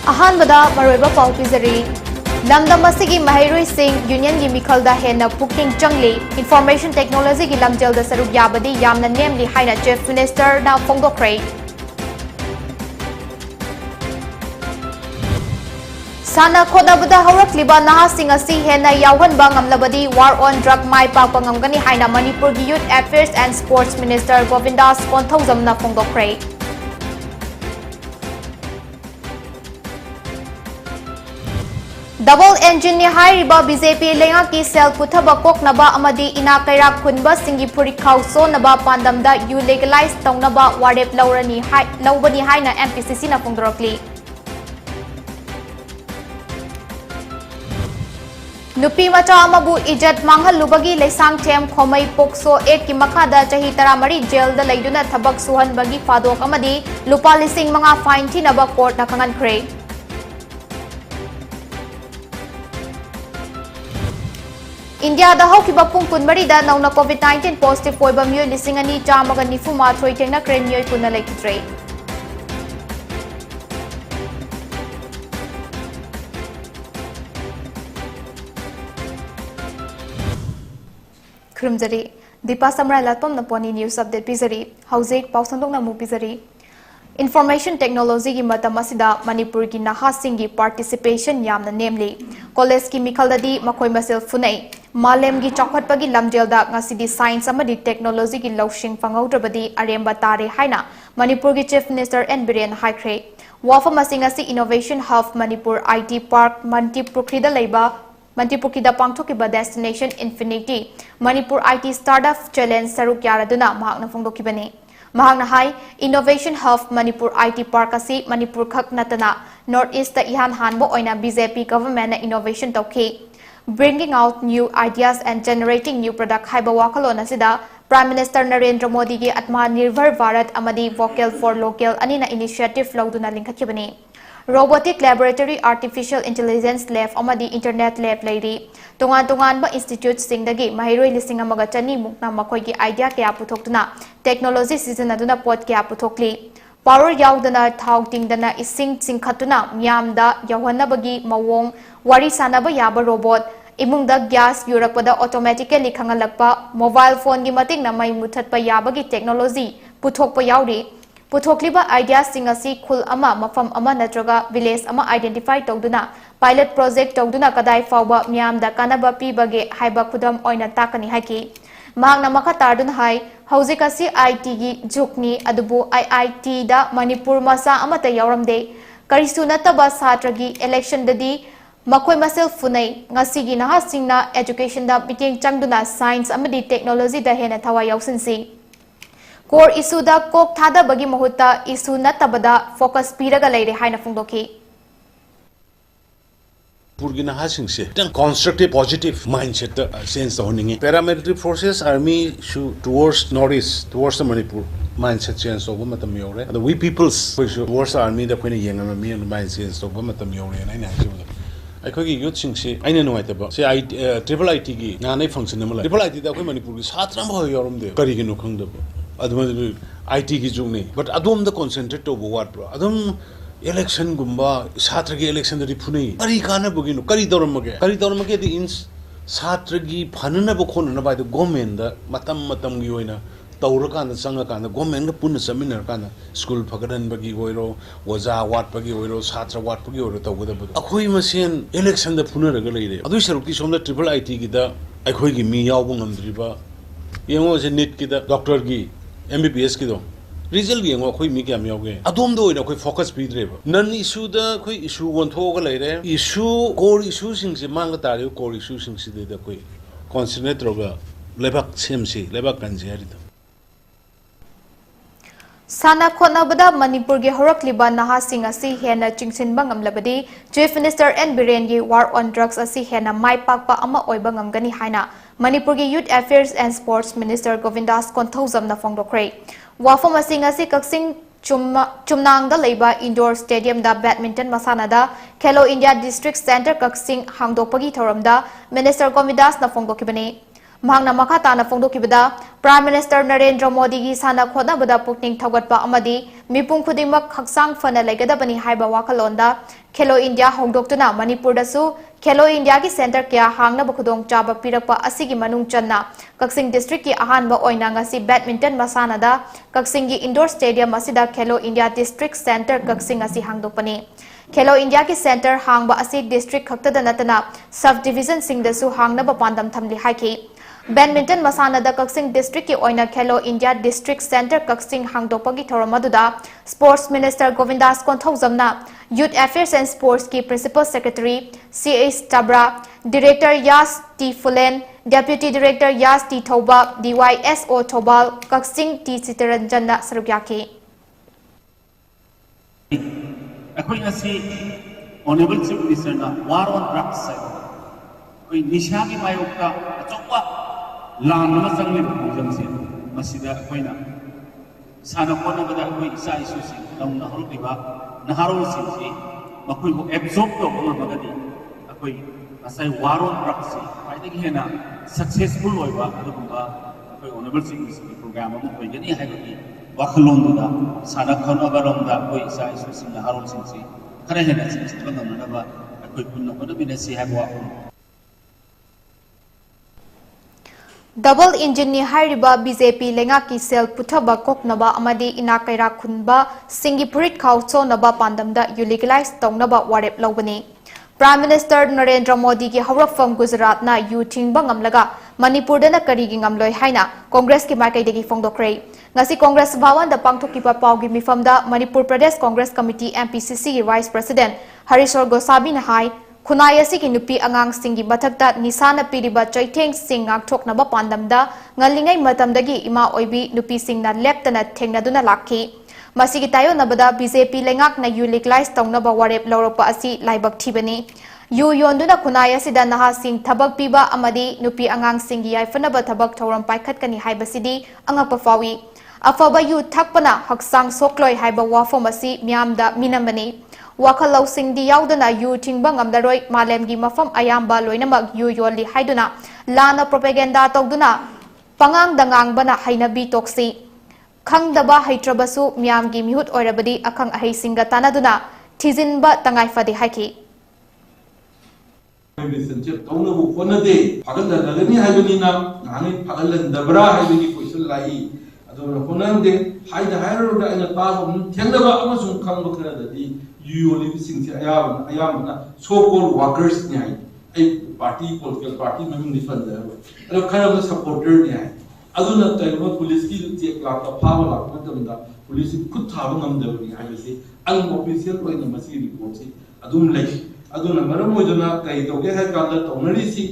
अहानबदा मरोइबा पाउ पिजरी लमदम असिगी महैरोइ सिंह यूनियन की मिखलदा हेना पुकिंग चंगली information technology की लमजलदा सरुक याबदी यामना नेमली हाइना चीफ मिनिस्टर ना फोंगदोक्रे साना खोदबदा हौरक्लिबा नहासिंग असि हेना यावहनबा ngamlabadi war on drug mai pakpa ngamgani haina Manipur gi youth affairs and sports minister Govindas Konthaujamna phongdokre double engine ni hairiba BJP lenga ki sel puthaba koknaba amadi ina kaira khunba singi phuri khauso naba pandamda you legalize taunaba warep laurani hai laubani haina MPCC na phongdorokli नुपी मचा अमबु इज्जत मांगहलुबगी लेसांग them खोमई POCSO 8 की मखादा चही 13 jail the लैदुना थबक सुहनबगी फादोक अमदी लुपा लिसिंग मंगा fine थिनबा court ना खंगनख्रे India दा हौकिबा पुंग कुनमरी दा नौना कोविड-19 positive होइबा मियो लिसिंग अनि चामगा निफुमा थ्रोइ थेंगना क्रेन मियो कुना लेखित्रे खुरुमजरी दीपा समराइलाटपम न पोनी न्यूज अपडेट पिजरी हौजिक पाउसंदोंगना मु पिजरी इंफॉर्मेशन टेक्नोलॉजी की मतम असिदा मणिपुर की नहासिंग की पार्टिसिपेशन यामना नेमली कॉलेज की मिखलददी मखोय मसेल फुनै मालेम की चौखटपगी लमजेलदा ngасidi साइंस अमदी टेक्नोलॉजी की लौशिंग फंगौद्रबदी अरेंबा तारे हाइना मणिपुर की चीफ मिनिस्टर एन बिरेन हाइख्रे वाफम असिंग असि innovation hub Manipur IT park Manipur लेबा Manipur की पांगथोकिबा destination infinity Manipur IT startup challenge सरुक यारदुना महाकना फोंदोकिबने महाकना हाई innovation hub Manipur IT park असि मणिपुर खक नतना नॉर्थ ईस्ट ता इहान हानबो ओइना बीजेपी गवर्नमेंट ना इनोवेशन तौखि bringing out new ideas and generating new product हाइबा वाखलोन असिदा प्राइम मिनिस्टर नरेंद्र मोदी की आत्मनिर्भर भारत अमदी वोकल फॉर लोकल अनिना इनिशिएटिव लौदुना लिंखखिबने robotic laboratory artificial intelligence lab अमदी इंटरनेट लैब लेरी तोंगान इंस्टीट्यूट सिंगदगी महैरोइ लिसिंग अमगा चनी मुक्ना मखोय की आइडिया क्या पुथोक्तुना टेक्नोलॉजी सिजनदुना पोट क्या पुथोक्ली पावर याउदना थाउ टिंगदना इसिंग सिंखतुना म्यामदा यावहनबगी मवोंग वारी सानबा याबा रोबोट इमुंगदा गैस युरकपदा ऑटोमेटिकली खंगलकपा मोबाइल फोन की मतिंगना मै मुथतपा याबगी टेक्नोलॉजी पुथोकपा याउरी पुथोक्लिबा आइडिया सिंगसी खुल अमा मफम अमा नत्रगा विलेज अमा आइडेंटिफाई तौदुना पायलट प्रोजेक्ट तौदुना कदाई फाउबा म्यामदा कानबा पीबगे हाइबा खुदम ओइना ताकनी हाइकी मांगना मखा तारदुन हाई हौजिकसी आईटी की जुकनी अदुबु आईआईटी दा मणिपुर मसा अमता यावरमदे करिसु नतबा छात्रगी इलेक्शन ददी मखोय मसेल फुनै ngasiगी नहासिंगना एजुकेशन दा मिटेंग चंगदुना साइंस अमदी टेक्नोलॉजी दा हेना थवा यावसिनसी कोर इशू दा कोक थादा बगी महुता इशू नतबदा फोकस पीरगा लेरे हाइना फोंदोकी पूर्गी नहासिंग से तंग कंस्ट्रक्टिव पॉजिटिव माइंडसेट चेंज होनिंगे पैरामिलिट्री फोर्सेस आर्मी शु towards north east towards the Manipur mindset change होबो मतम योरे the we peoples towards army the कोइना येंगम मी माइंड चेंज होबो मतम योरे नाइ नाइ जो अखोगी यूथ सिंग से आइना नुवाइतबा से आई ट्रिपल आईटी की नानै फंक्शन नमला ट्रिपल आईटी दा कोइ मणिपुर की छात्र म हो योरमदे करिगिनो खंगदबो आईटी की जुगने बट अदोम द कॉन्सेंट्रेट तो वाट अदम इलेक्शन गुम्बा छात्र की इलेक्शन दरी फुनै करी काना बगिनो करी दौरमगे द इन छात्र की फनना बखोनना बाय द गवर्नमेंट द मतम की होइना तौरकान चंगकान गवर्नमेंट पुन चमिनरकान स्कूल फगदन बगी होइरो ओजा वाट बगी होइरो छात्र वाट बगी होइरो तौगदब अखोय मसेन इलेक्शन द फुनरगा लेरे अदुइ सरुकी सोमदा ट्रिपल आईटी की द अखोय की मी यावबो ngamdriba येंगो से नीट की द डॉक्टर की MBBS की दो रिजल्ट येंगो अखोय मी क्याम यावगे अदोम दो ओइना अखोय फोकस पीद्रेबो नन इशू द अखोय इशू वनथोगा लेरे इशू कोर इशू सिंग से मांग तारे कोर इशू सिंग से दे अखोय कॉन्सेंट्रेट रोगा लेबाक सेमसी लेबाक कंजे हरिद साना खोनबदा मणिपुर के हरकलिबा नहासिंग असि हेना चिंगसिनबा ngamlabadi chief minister N Biren की वार ऑन ड्रग्स असि हेना माइ पाकपा अमा ओइबा ngamgani हाइना मणिपुर की youth affairs and sports minister Govindas कोंथौजमना फोंदोक्रे वाफम असिंग असि कक्सिंग चुमनांग दा लेबा इंडोर स्टेडियम दा बैडमिंटन मसानादा Khelo India district centre Kakching हांगदोपगी थौरमदा मिनिस्टर गोविंदास ना फोंदोकिबने Mahangna makha tana phongdokibada Prime Minister Narendra Modi gi sana khotnabada pukning thaugatpa amadi mipum khudimak haksang fana laigadabani haiba wakhalonda Khelo India hongdoktuna Manipur dasu Khelo India ki center kya hangna bakhudong chaba pirakpa asigi manung channa Kaksing district ki ahanba oina ngasi badminton masana da Kaksing gi indoor stadium asida Khelo India district center Kaksing asi hangdokpani Khelo India ki center hangba asi district khaktada natana sub division sing dasu hangna ba pandam thamli haiki Badminton masana da Kaksing district ki oina Khelo India district center Kaksing hangdokpagi thoramaduda Sports Minister Govindas Konthojamna Youth Affairs and Sports ki Principal Secretary C.A. Tabra Director Yas T. Fulen Deputy Director Yas T. Thoba DYSO Thobal Kaksing T. Sitaranjana Sarugyaki Honorable Chief Minister na war on drugs nisha ki mayokta achokwa lan ma jangli bujam se masida koina sana kona bada koi isa isu sing dong na hol biba na harol sing si makoi ko absorb to bol bagadi akoi asai war on drugs se paida ki hena successful hoiba adugumba akoi honorable Chief Minister program am koi gani haibagi wakhalon da sana khona barom da koi isa isu sing na harol sing si kare hena sing sing dong na ba akoi kunno ko bina si haibwa Double engine ni hairiba BJP lenga ki sel puthaba koknaba amadi inakaira khunba Singipurit khaucho naba pandamda legalize tongnaba warep lawbani Prime Minister Narendra Modi ki hawrafam Gujarat na thingba ngamlaga Manipur dana karigi ngamloi haina Congress ki markai degi phongdokre ngasi Congress bhawan da pangthokiba pawgi mifamda Manipur Pradesh Congress Committee MPCC ki Vice President Harishwar Gosabi na hai Khunai asi ki nupi angang singi mathakta nisana piriba chaitheng sing ngakthoknaba pandamda ngalingai matamdagi ima oibi nupi singna leptana thengnaduna lakhi masigi tayo nabada BJP lengak na legalize tongnaba warep lawropa asi laibak thibani yonduna khunai asida naha sing thabak piba amadi nupi angang singi yaifanaba thabak thoram paikhatkani haibasidi angapa fawi afaba yu thakpana haksang sokloi haiba wafom asi miamda minambani Wakalaw sing di yaudana yu thingba ngamdaroi malemgi mafam ayamba loinamak yu yoli haiduna lana propaganda togduna pangang dangang bana hainabi toksi khangdaba haitrabasu miamgi mihut oirabadi akhang ahei singa tanaduna thijinba tangai fadi haiki relationship tawna bu konade pagal dalani haibani na ngani pagal dabra haibani question lai adona konande haida hairo da ina ta thendaba amasung khangba kharadi usually sing ayam na so-called workers ni ay party political party memang different there alo kind of supporter ni ay aduna tayo police ki check la ka phawa la matamda police khud thaba ngamda ni ay se ang official oina masi report si adum lai aduna maram ojana kai to ge ha ka da tonari si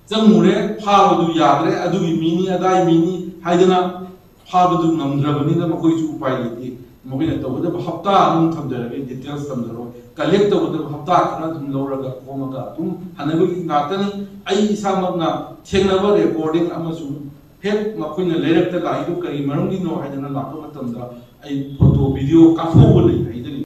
jamure phawa du yadre adu mini adai mini haidana phawa du ngamdrabani da makoi chu upai li Mungkin itu kita berhafta nung thamdara details thamdara collect itu kita berhafta karena tum lauraga komaga tum hanabi ngatani ai sama na thengnaba recording amasung hek makuina lerak ta lai ko kari marungi no haidana lakto matamda ai photo video kafo le haidani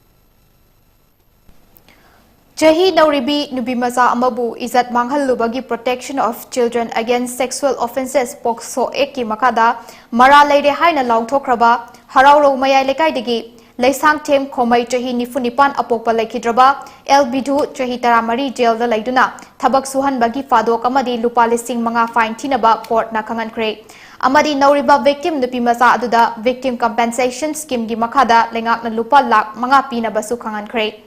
Jahi Nauribi Nubimaza Amabu Izat Manghalubagi Protection of Children Against Sexual Offences Pokso Eki Makada Mara Leire Haina Lautokraba Harau Maya Lekai Digi Laisang Tem Komai Jahi Nifunipan Apopa Lekidraba El Bidu Jahi Taramari Jail the Laiduna Tabak Suhan Bagi Fado Kamadi Lupali Sing Manga Fine Tinaba Court Nakangan Kre Amadi Nauriba Victim Nubimaza Aduda Victim Compensation Scheme Gi Makada Lengak na Lupa Lak Manga Pina Basu Kangan Kre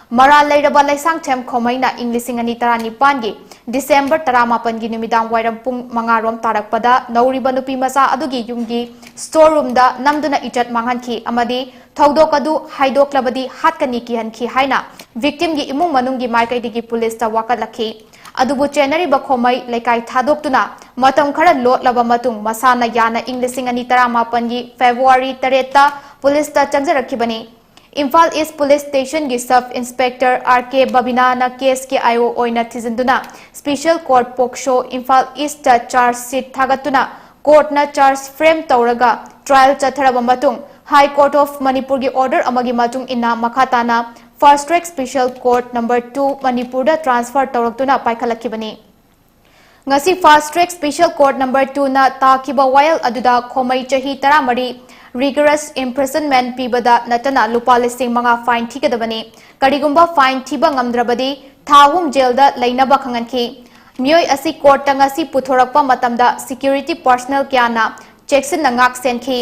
Mara Lairaba Laisang Tem Komaina Inglising Anitara Nipangi December Taramapan gi numidang wairam pung mangarom tarakpada Nauriba nupi masa adugi yumgi storeroom da namduna ijat manghanki amadi thaudokadu haidoklabadi hatkani ki hanki haina victim gi imung manunggi maikai digi police ta wakalakhi adubu chenari ba khomai laikai thadoktuna matam khara lotlaba matung masana yana Inglising Anitara mapangi February 3 ta police ta changjarakibani Imphal East Police Station gi Sub Inspector R.K. Babina na case ki ayo oina thizinduna Special Court Poksho Imphal East ta charge sheet thagatuna court na charge frame tauraga trial chatharaba matung High Court of Manipur gi order amagi matung ina makhatana First Track Special Court number 2 Manipur da transfer tauraktuna paikhalakibani ngasi fast track special court number 2 na takiba wayal aduda khomai chahi 13 rigorous imprisonment pibada natana lupa lising mga fine thikadabani karigumba fine thiba ngamdrabadi thahum jail da lainaba khanganki mioi asi court ngasi puthorakpa matamda security personnel kyana checks in ngak senki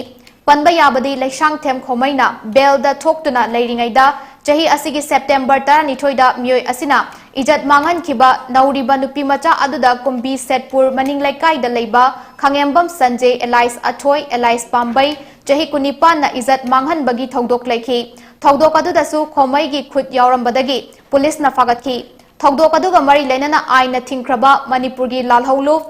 panba yabadi laisang them khomaina bail da thoktuna leiringaida chahi asigi September 12 da mioi asina ijat mangan kiba nauriba nupi macha aduda kumbi setpur maning laikai da leiba khangembam Sanjay Elias Athoi Elias Pambai chahi kunipan na ijat manghan bagi thodok laiki thodok aduda su khomai gi khut yaurambadagi police na fagatki thodok aduga mari lenana aina thingkraba Manipur gi lalhauluf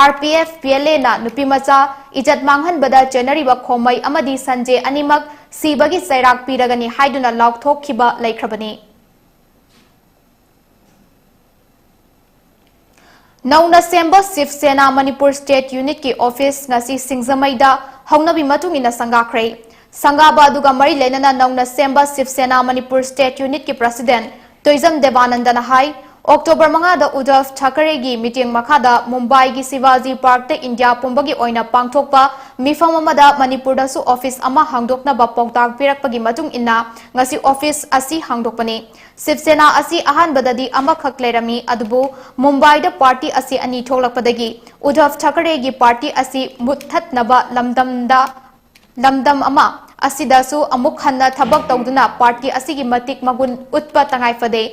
RPF PLA na nupi macha ijat manghan bada January ba khomai amadi Sanjay animak sibagi sairak piragani haiduna laukthok khiba laikhrabani Nauna Semba Sif Sena Manipur State Unit ki office ngasi Singzamaida hongnabi matungina sangakre sangaba aduga mari lenana Nauna Semba Sif Sena Manipur State Unit ki president Toizam Devanandana hai October manga da Uddhav Thackeray gi meeting makhada Mumbai gi Shivaji Park te India pumbagi oina pangthokpa mifam amada Manipur da su office ama hangdokna ba pawtak pirakpagi matung inna ngasi office asi hangdokpani Sif Sena asi ahan badadi ama khaklerami adubu Mumbai da party asi ani tholakpadagi Uddhav Thackeray gi party asi muthatnaba lamdam ama asida su amuk khanna thabak tawduna party asi gi matik magun utpa tangai fade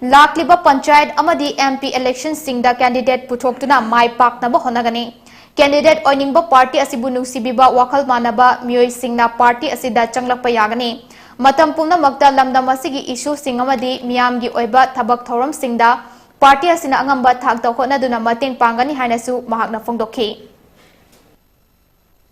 Lakliba Panchayat amadi MP election singda candidate puthokduna mai paknaba honagani candidate oiningba party asibu nungsibiba wakhal manaba mioi singna party asida changlakpa yagani matam pumna makta lamdam asigi issue sing amadi miyamgi oiba thabak thoram singda party asina angamba thak tawkhonaduna mating pangani hainasu mahakna phongdokhi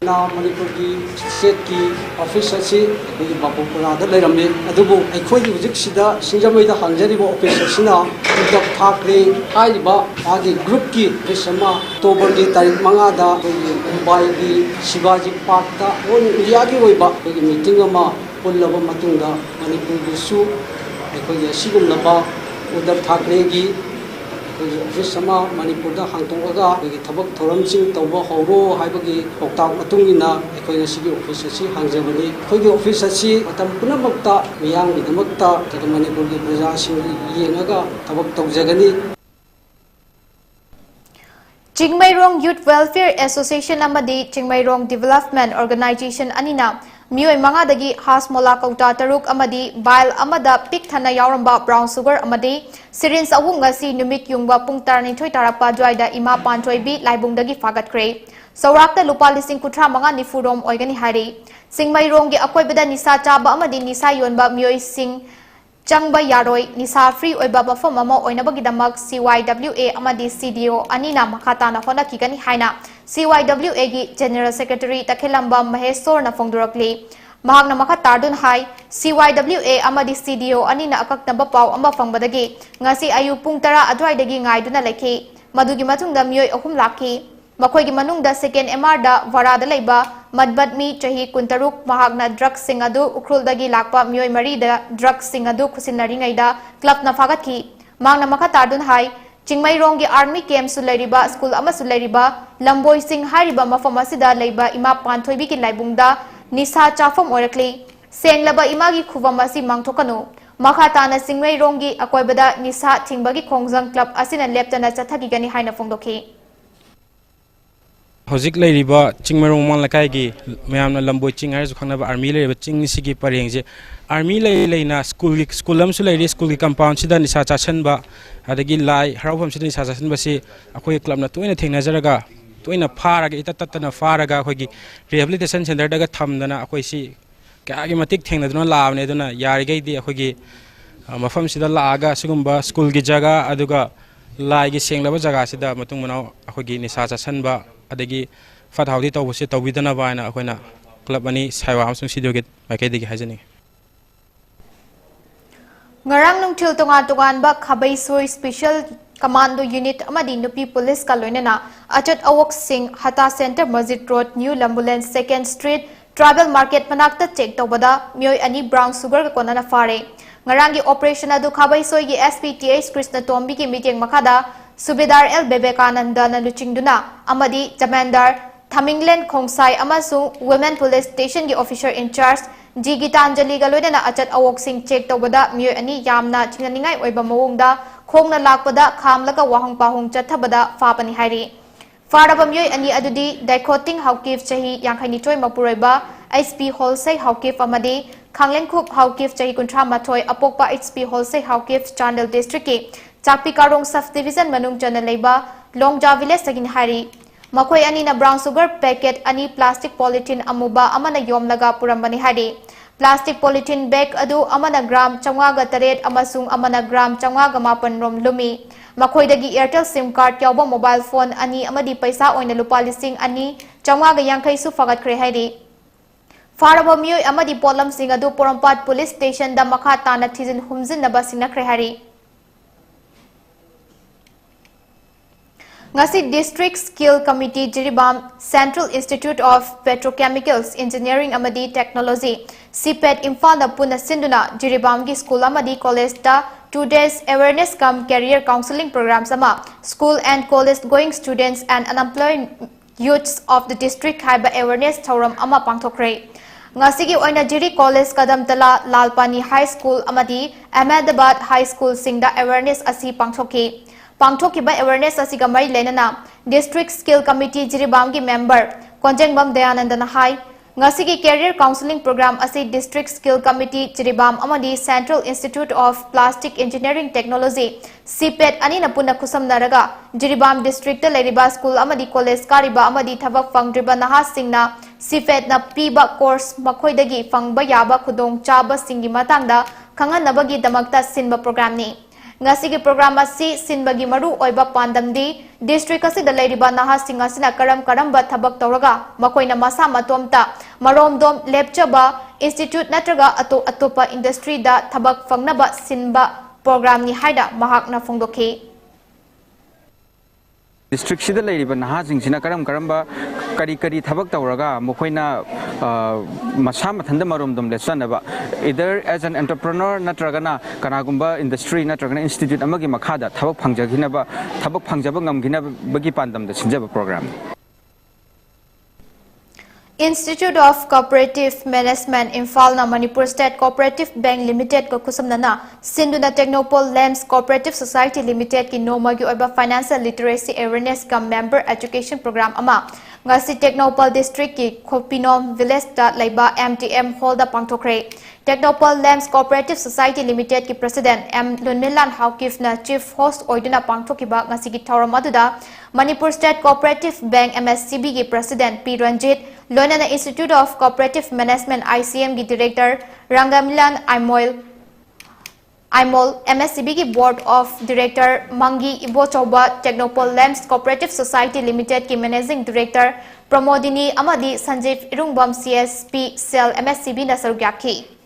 na Manipur ki state ki office asi bi bapupura da leirami adubu aikhoi gi hujik sida singjamai da hangjari bo office asina Uddhav Thackeray haiba agi group ki resama October ki tarik manga da Mumbai ki Shivaji Park da on india gi oiba gi meeting ama pullaba matungda Manipur gi su aikhoi gi sigum laba Uddhav Thackeray gi office sama Manipur da hangtoga gi thabak thoram sing tawba horo haibagi oktak matungina ekoi sigi office asi hangjabani khoi gi office asi matam punamakta miyang gi damakta ta Manipur gi praja sing yengaga thabak tawjagani Chingmairong Youth Welfare Association amadi Chingmairong Development Organization anina mioi manga dagi hasmola kauta taruk amadi bail amada pik thana yauramba brown sugar amadi syringe ahum ngasi numit yungba pung 12 tarapa dwaida ima panthoi laibung dagi fagat kre saurakta lupa lising kuthra manga nifurom oigani hari Singmairong gi akoibada nisa chaba amadi nisa yonba mioi sing changba yaroi nisa free oiba bafam ama oinabagi damak CYWA amadi CDO anina makhata na hona kigani haina CYWA gi General Secretary Takhilamba Maheshwar na phongdurakli mahakna makha tardun hai CYWA amadi CDO anina akaknaba paw amba fangbadagi ngasi ayu pung 10 adwaidagi ngaiduna lekhi madugi matungda mioi ahum lakhi makhoi gi manungda second MR da varada leiba madbadmi chahi kuntaruk mahakna drugs sing adu ukruldagi lakpa mioi mari da drugs sing adu khusinnaringaida club na fagatki mangna makha tardun hai Chingmairong gi army camp su leiriba school ama su leiriba lamboi sing hariba mafam asida leiba ima panthoibi ki laibungda nisa chafam orakli senglaba imagi khuvam asi mangthokanu makha tana Singmairong gi akoibada nisa thingbagi khongjang club asina leptana chathagi gani haina phongdokhi Hojik leiriba Chingmairong mang lakai gi mayamna lamboi ching har khangna army leiriba ching sigi pareng je army leina school am su leiri school ki compound sida nisa chachan ba adagi lai harawam sida nisa chachan ba si akoi club na toina thengna jaraga toina faraga itatatna faraga akoi gi rehabilitation center daga thamdana akoi si kagi matik thengna duna laabne duna yarigai di akoi gi mafam sida laaga sigumba school gi jaga aduga lai gi senglaba jaga sida matung manau akoi gi nisa chachan ba adagi fathaudi tawbse tawbidana baina akoina club ani saiwa amsung studio get makai digi hajani ngarang nungthil tongan ba khabai soi special commando unit amadi nupi police ka loinana achat awok singh hata center masjid road new ambulance second street tribal market manakta check tawbada mioi ani brown sugar ka konana fare ngarangi operation adu khabai soi gi SPTH Krishna Tombi ki meeting makhada Subedar L Bebekananda na luchingduna amadi Jamandar Thaminglen Khongsai amasung Women Police Station gi officer in charge G Gitanjali galoida na achat awok sing check tawbada myoy ani yamna chingningai oiba mawongda khongna lakpada khamlaga wahang pahung chathabada fapani hairi Faraba myoy ani adudi Daikoting Haukif chahi Yankainitoi Mapuroiba HP Wholesale Haukif amadi Khanglenkhup Haukif chahi Kuntra Mathoi apokpa HP Wholesale Haukif Chandel District ki Chakpi Karong Sub Division manung chana leiba Longja Village sagin hari Makoi ani na brown sugar packet ani plastic polythene amuba amana yomlaga purambani hari Plastic polythene bag adu amana gram changwaga taret amasung amana gram changwaga mapan rom lumi Makoidagi Airtel SIM card yawba mobile phone ani amadi paisa oina lupa lising ani changwaga yangkai su fagat kre hari Faraba myoy amadi polam sing adu Porampat Police Station da makha tana thizin humzin naba singna kre hari Ngasi District Skill Committee Jiribam Central Institute of Petrochemicals Engineering Amadi Technology CPET Imphal na puna sinduna Jiribam gi school amadi college da 2 days awareness cum career counseling programs ama school and college going students and unemployed youths of the district haiba awareness thoram ama pangthokre ngasigi oina Jiri College Kadamtala Lalpani High School amadi Ahmedabad High School singda awareness asi pangthoki Pangthokiba awareness asiga mari lenana District Skill Committee Jiribam gi member Konjengbam Dayanandana Hai Ngasigi career counseling program asi District Skill Committee Jiribam amadi Central Institute of Plastic Engineering Technology CPET ani na puna kusam naraga Jiribam District ta leiriba school amadi college kariba amadi thabak fangdriba naha singna CPET na piba course makhoidagi fangba yaba khudong chaba singi matangda khanganabagi damakta sinba program ni Ngasigi program asi sinbagi maru oiba pandamdi district asi da leiriba naha singa sina karam bathabak tawraga makoina masa matomta maromdom lepchaba institute natraga atopa industry da thabak fangnaba sinba program ni haida mahakna phongdokhi District sida leiriba naha singina karam kari thabak tawraga mokoina masa mathanda maromdom lesanaba either as an entrepreneur natragana kanagumba industry natragana institute amagi makhada thabak phangjaba ngamgina bagi pandam da sinjaba program Institute of Cooperative Management Imphal na Manipur State Cooperative Bank Limited ko kusamnana Sinduna Technopole Lamps Cooperative Society Limited ki nomagi oiba Financial Literacy Awareness kam Member Education Program ama ngasi Technopole District ki Khopinom Village da laiba MTM Hall da pangthokre Technopole Lamps Cooperative Society Limited ki President M Lunmilan Haukif na Chief Host oiduna pangthokiba ngasi ki thauram aduda Manipur State Cooperative Bank MSCB ki President P Ranjit Loinana Institute of Cooperative Management ICM ki Director Rangamilan Aimol MSCB ki Board of Director Mangi Ibochauba Technopole Lamps Cooperative Society Limited ki Managing Director Pramodini Amadi Sanjeev Irungbam CSP Cell MSCB na sarugyaki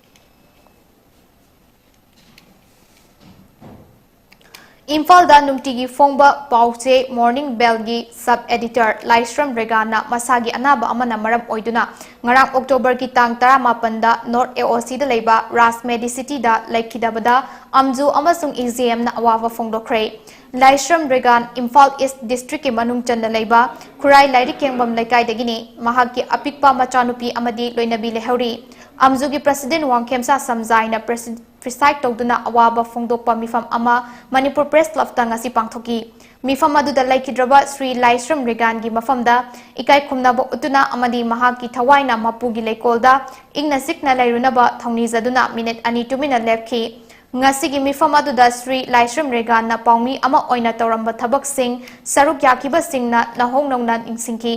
Imphal da nungtigi fongba pauche Morning Bell gi sub-editor Laisram Regana masagi anaba amana maram oiduna ngarang October ki tang 18 da North AOC da leiba Rasmedi City da laikidabada amju amasung exam na awawa fongdokre Laisram Regan Imphal East District ki manung chanda leiba Khurai Lairi Kengbam laikai dagini mahaki apikpa machanupi amadi loinabi lehauri amju gi President Wangkhemsa Samjai na preside tawduna awaba fongdokpa mifam ama Manipur Press Club ta ngasi pangthoki mifam adu da laikidraba Sri Laisram Regan gi mafamda ikai khumnaba utuna amadi mahaki thawaina mapugi leikolda ingna sikna lairunaba thongni zaduna minute ani tumina lepki ngasi gi mifam adu da Sri Laisram Regan na paumi ama oina tawramba thabak sing saruk yakiba singna nahong nongnan ingsingki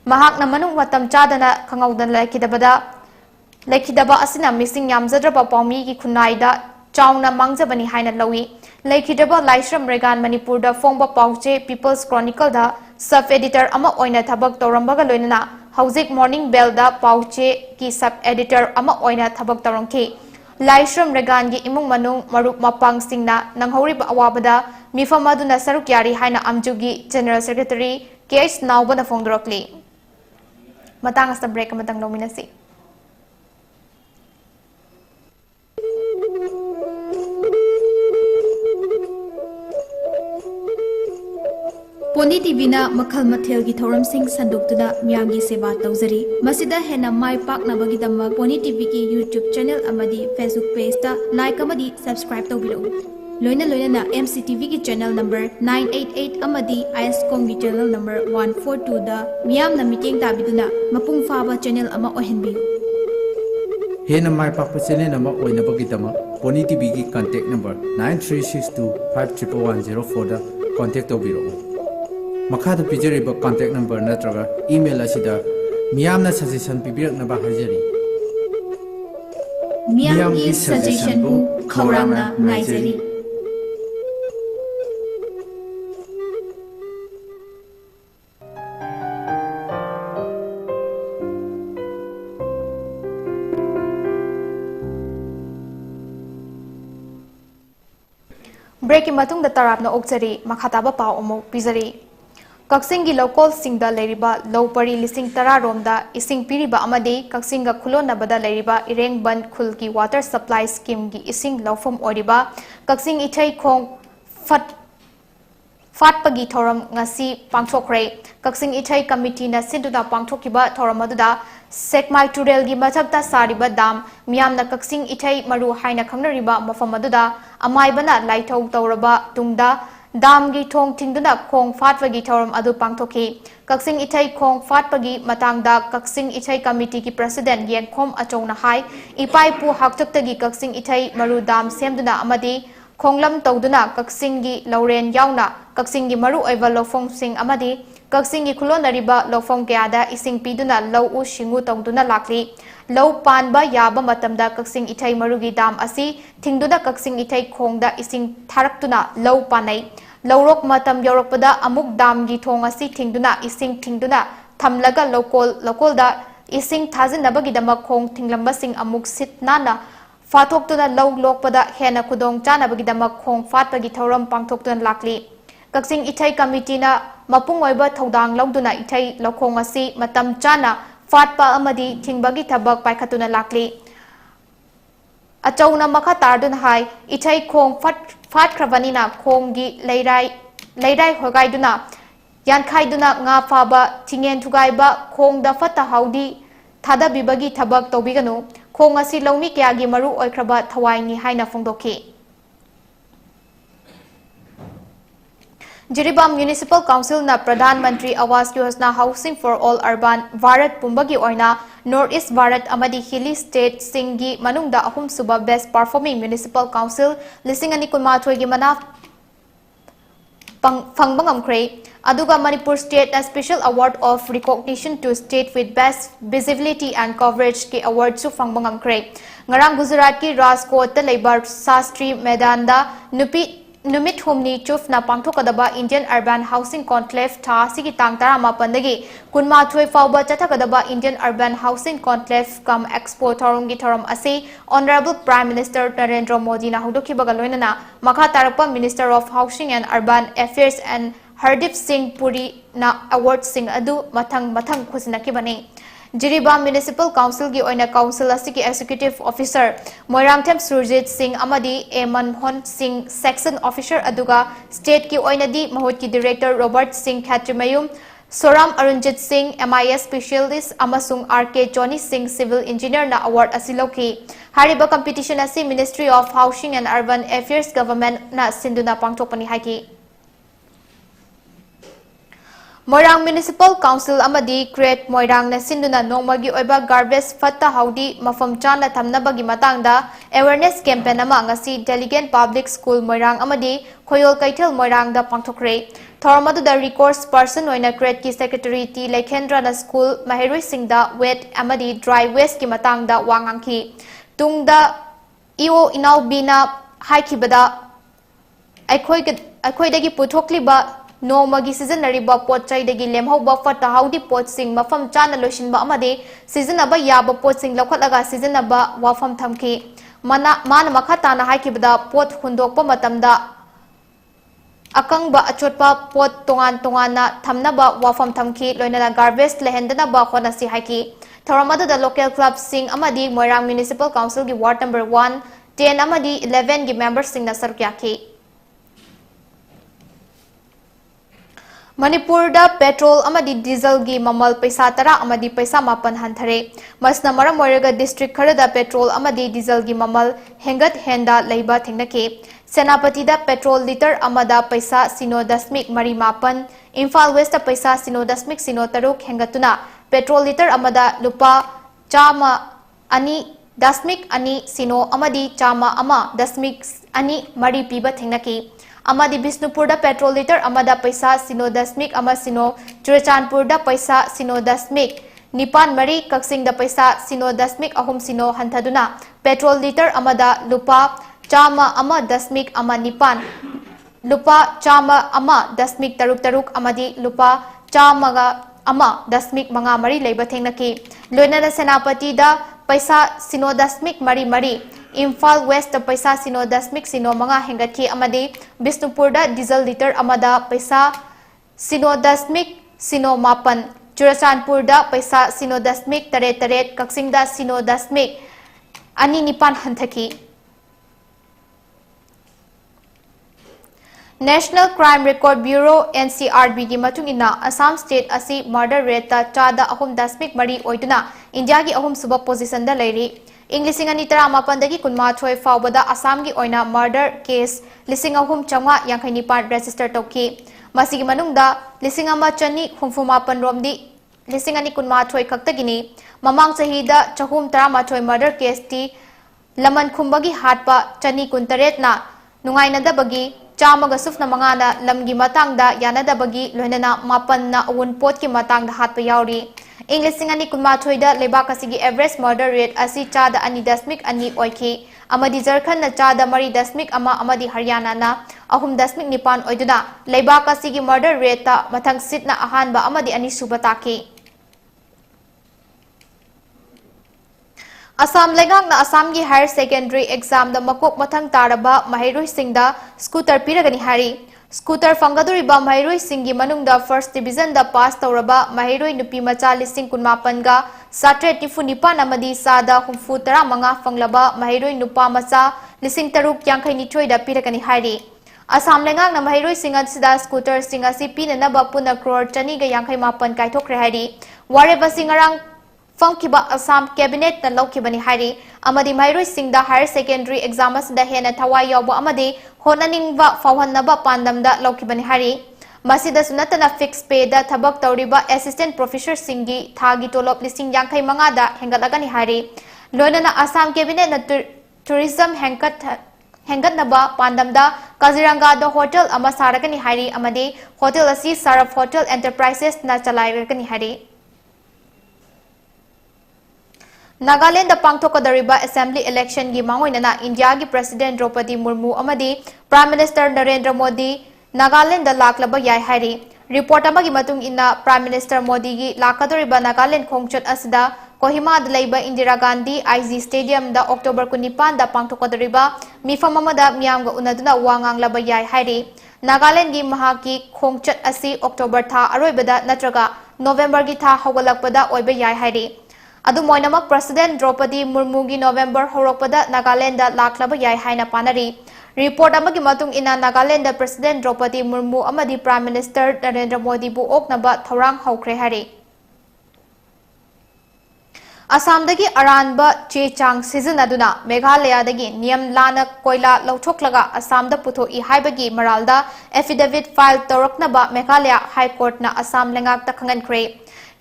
mahak na manung matam chadana khangaudan Laikidaba asina missing yamzadraba paumi ki khunaida chauna mangjabani haina lawi Laikidaba Laisram Regan Manipur da fongba pauche People's Chronicle da sub editor ama oina thabak tawrambaga loinana Haujik Morning Bell da pauche ki sub editor ama oina thabak tawrangki Laisram Regan gi imung manung marup mapang singna nanghoriba awabada mifam aduna saruk yari haina amjugi General Secretary KH Naubana fongdrokli matang asta break matang nominasi PONYTV na makhal mathel gi thoram sing sanduk tuna miyam gi seba tawjari masida hena mai pak na bagi damma PONYTV ki YouTube channel amadi Facebook page ta like amadi subscribe tawbiru loina na MCTV ki channel number 988 amadi ISCOM ki channel number 142 da miyam na meeting tabiduna mapung faba channel ama ohenbi Hena mai pak channel nama oina bagi dama PONYTV ki contact number 9362511104 da contact tawbiru Makada pijariba contact number natraga email asida miyamna suggestion pibiraknaba hajari miyam gi suggestion bu khawramna ngaijari Break matung da tarapna okjari makhataba pau omo pizari Kaksingi local singda leriba low pari lising tara romda ising piriba amadi kaksinga khulona bada leriba ireng ban khul ki water supply scheme gi ising lawfom oriba kaksing ichai khong fatpagi thoram ngasi pangthokre kaksing ichai committee na sinduda pangthokiba thoram aduda sekmai turel gi mathakta sariba dam miyamna kaksing ichai maru haina khangnariba mafam aduda amaibana laithau tawraba tungda Dam gi thong tingduna khong fatwagi thoram adu pangthoki kaksing ichai khong fatpagi matangda kaksing ichai committee ki president yengkhom achona hai ipai pu haktaktagi kaksing ichai maru dam semduna amadi khonglam tawduna kaksing gi lauren yauna kaksing gi maru oiba lofong sing amadi kaksing gi khulonariba lofong kayada ising piduna lau u shingu tawduna lakli lau panba yaba matamda kaksing ichai marugi dam asi thingduna kaksing ichai khongda ising tharaktuna lau panai laurok matam yorokpada amuk dam gi thong asi thingduna ising thingduna thamlaga lokol da ising thajinabagi dama khong thinglamba sing amuk sit nana fathoktuna lau lokpada hena khudong chanabagi dama khong fatpagi thoram pangthoktuna lakli kaksing ichai committee na mapung oiba thodang lauduna ichai lokhong asi matam chana fatpa amadi thingbagi thabak paikhatuna lakli achawna makha tardun hai ichai khong fat khrabanina khonggi leirai hogaiduna yankhaiduna nga faba thingen thugaiba khongda fata haudi thada bibagi thabak tobiganu khong asi lawmi kyagi maru oikraba thawaini haina phongdoki Jiribam Municipal Council na Pradhan Mantri Awas Yojana Housing for All Urban Bharat Pumbagi oina North East Bharat amadi Hilly State Singi manungda ahum suba Best Performing Municipal Council lising ani kunmathoi gi mana fangbangam kre aduga Manipur State a Special Award of Recognition to State with Best Visibility and Coverage ki award su fangbangam kre ngarang Gujarat ki Rajkot ta leibar Sastri Medanda Numit humni chuf na pangthokadaba Indian Urban Housing Conclave tha sigi tang tara mapandagi kunma thoi fawba chathakadaba Indian Urban Housing Conclave kam Expo thorongi thorom ase Honorable Prime Minister Narendra Modi na hudokibaga loinana makha tarapa Minister of Housing and Urban Affairs and Hardip Singh Puri na award sing adu mathang khusinakibani Jiribam Municipal Council gi oina council asiki executive officer Moirangthem Surjit Singh amadi Eman Hon Singh section officer aduga state ki oina di mahut ki director Robert Singh Khatrimayum Soram Arunjit Singh MIS specialist amasung RK Johnny Singh civil engineer na award asiloki hariba competition asi Ministry of Housing and Urban Affairs government na sinduna pangthokpani haiki Moirang Municipal Council amadi create Moirang na sinduna nongmagi oiba garbage fatta haudi mafam chana thamnabagi matangda awareness campaign ama ngasi Delegate Public School Moirang amadi Khoyol Kaithel Moirang da pangthokre thormadu da recourse person oina create ki secretary T Lekhendra na school Mahirui Singda wet amadi dry waste ki matangda wangangki tungda io inau bina haikibada aikhoidagi puthokliba Nomagi season nariba pot chai degi lemhoba fata haudi pot sing mafam chana loishinba amade season aba yaba pot sing lakhalaga season aba wafam thamki mana makha tana haikibada pot hundokpa matamda akangba achotpa pot tongan na thamnaba wafam thamki loinana garbage lehendana ba khonasi haiki thoramadu the local club sing amadi Moirang Municipal Council gi ward number 1 10 amadi 11 gi members sing na sarkyaki Manipurda petrol amadi diesel gi mamal paisa tara amadi paisa mapan hanthare masna maram moiraga district kharada petrol amadi diesel gi mamal hengat henda leiba thengnake Senapati da petrol liter amada paisa sino dasmik mari mapan Imphal West paisa sino dasmik sino taruk hengatuna petrol liter amada lupa chama ani dasmik ani sino amadi chama ama dasmik ani mari piba thengnake Amadi Bisnupurda petrol liter amada paisa sino dasmik ama sino Churachandpurda paisa sino dasmik Nipan Mari Kaksing da paisa sino dasmik ahum sino hanthaduna petrol liter amada lupa chama ama dasmik ama nipan lupa chama ama dasmik taruk amadi lupa chama ama dasmik manga mari leiba thengnaki loinana Senapati da paisa sino dasmik mari Imphal West paisa sino dasmik sino manga hengatki amadi Bisnupurda diesel liter amada paisa sino dasmik sino mapan Churachandpurda paisa sino dasmik taret Kaksingda sino dasmik ani nipan hanthaki National Crime Record Bureau NCRB gi matungina Assam State asi murder rate ta chada ahum dasmik mari oiduna India gi ahum suba position da leiri English ani tara mapandagi kunma thoi fawbada Assam gi oina murder case lising ahum changa yankhani part register toki masigi manungda lising ama chani humfuma panromdi lising ani kunma thoi kaktagini mamang sahida chahum tara ma thoi murder case ti laman khumbagi hatpa chani kuntaret na nungaina da bagi chamaga sufna mangana lamgi matangda yanada bagi loinana mapan na awun pot ki matangda hatpa yauri English ani kunma thoida lebak asigi average murder rate asi chada ani dasmik ani oiki amadi Jharkhand na chada mari dasmik ama amadi Haryana na ahum dasmik nipan oiduna lebak asigi murder rate ta mathang sit na ahanba amadi ani subataki Assam Lengang na Assam gi higher secondary exam da makok mathang taraba mahairoi singda scooter piragani hari Scooter fangaduriba mahairoi singi manungda first division da pass tauraba mahairoi nupi macha lising kunmapan ga satre tifu nipan amadi sada humfu tara manga fanglaba mahairoi nupa macha lising taruk yankhai ni choi da piragani hari Assam Lengang na mahairoi singan sida scooter singa si pinana ba puna crore chani ga yankhai mapan kaithokre hari ware basingarang Funkiba Assam Cabinet na Lokibani Hari Amadi Mairoi Singda Higher Secondary Exam da hena thawai yawba amadi honaningba fawhannaba pandamda Lokibani Hari Masida sunatana fixed pay da thabak tawriba assistant professor singi thagi tolop lising yankhai manga da hengalagani hari loinana Assam Cabinet na tourism hengatnaba pandamda Kaziranga da hotel ama saragani hari amadi hotel asi Saraf Hotel Enterprises na chalairagani hari Nagaland da pangthokadariba assembly election gi mangoinana India gi president Draupadi Murmu amadi prime minister Narendra Modi Nagaland da laklaba yai hari report amagi matung inna prime minister Modi gi lakadoriba Nagaland khongchat asida Kohima da leiba Indira Gandhi IG stadium da October 19 da pangthokadariba mifam amada miyamga unaduna wangang laba yai hari Nagaland gi mahaki khongchat asi October tha aroibada natraga November gi tha hogalakpada oiba yai hari Adu moinamak President Draupadi Murmu gi November horokpada Nagaland da laklaba yai haina panari report amagi matung ina Nagaland da President Draupadi Murmu amadi Prime Minister Narendra Modi bu oknaba thorang hokre hari Assam dagi aranba che chang season aduna Meghalaya dagi niyam lana koila lauchoklaga Assam da putho I haibagi maralda affidavit file toroknaba Meghalaya High Court na Assam lengak ta khangan kre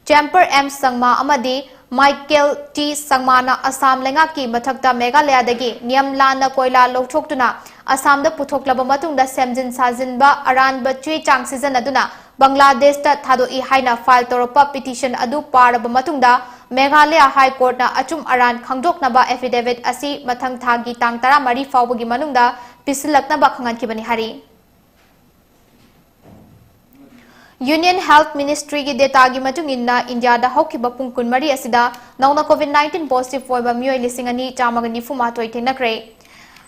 Champer M Sangma amadi Michael T. Sangmana Assam Lengaki Mathakta Meghalaya dagi niyam lana koila lauchoktuna Assam da puthoklaba matungda semjin sajinba aranba che chang season aduna Bangladesh ta thadoi haina file toropa petition adu paraba matungda Meghalaya High Court na achum aran khangdoknaba affidavit asi mathang thagi tang 13 fawbagi manungda pisilaknaba khangankibani hari Union Health Ministry ki data gi matung inna India da haukiba pung kunmari asida nauna COVID-19 positive oiba mioi lisingani chamaga nifu matoi thenakre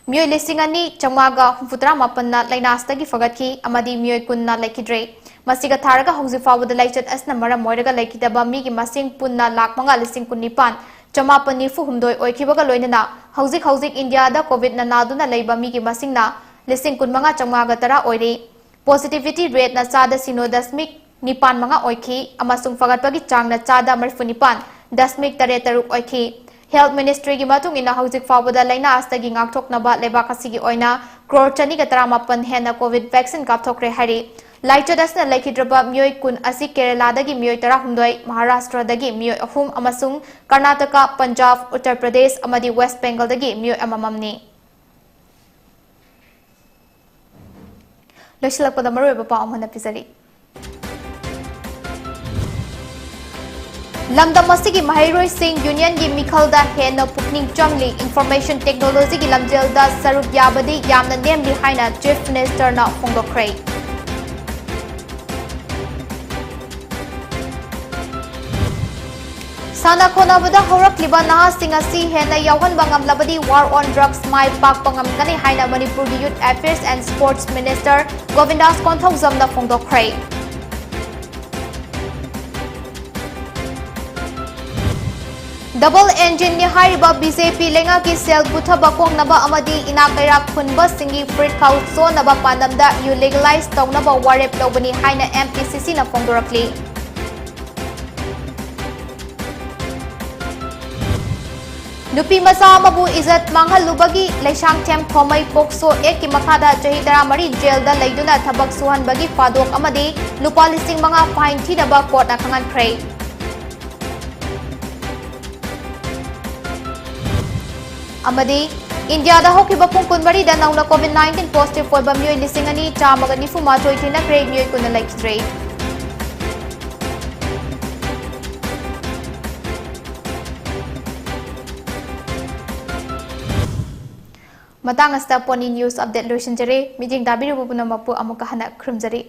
mioi lisingani chamaga humfutra mapanna lainasta gi fagatki amadi mioi kunna laikidre masiga tharaga hauji fawada laichat asna mara moiraga laikidaba mi gi masing punna lakmanga lising kunnipan chamapan nifu humdoi oikibaga loinana hauji India da COVID na naduna leiba mi gi masingna lising kunmanga chamaga tara oiri Positivity rate na sada sino dasmik nipan manga oiki amasung fagatpagi changna chada marfunipan dasmik tare taruk oiki Health Ministry gi matung ina hojik fawada laina astagi ngakthokna ba leba kasigi oina crore chani ga 18 hena covid vaccine kapthokre hari Laita dasna laikhidraba myoi kun asi Kerala dagi myoi 16 Maharashtra dagi myoi 3 amasung Karnataka Punjab Uttar Pradesh amadi West Bengal dagi myoi amamamni Loisilakpada maruiba pa amhana pisari Lamdam asigi mahairoi sing union gi mikhalda hena pukning changli information technology gi lamjelda saruk yabadi yamna nemli haina chief minister na phongdokre Sana khonabada horakliba nahasing asi hena yawhanba ngamlabadi war on drugs mai pakpa ngamgani haina Manipur Youth Affairs and Sports Minister Govindas Konthauzamna phongdokre Double engine ni hariba BJP lenga ki sel buthaba kongnaba amadi inakaira khunba singi fruit council naba pandamda you legalize tawnaba warep lobani haina MPCC na phongdorakli Nupi masa amabu izat manghalubagi laisang tem khomai pokso ek ki makhada chahi 13 jail da leiduna thabak suhan bagi fadok amadi nupa lising manga fine thidaba court na khangan khrei Amadi India da hokiba pung kunbari da nauna COVID-19 positive oiba myoi lising ani chamaga nifu matoi thina krei myoi kuna laiktre Matang asta poni news update loishin jare mijing dabiru bu punamapu amuka hana khrum jare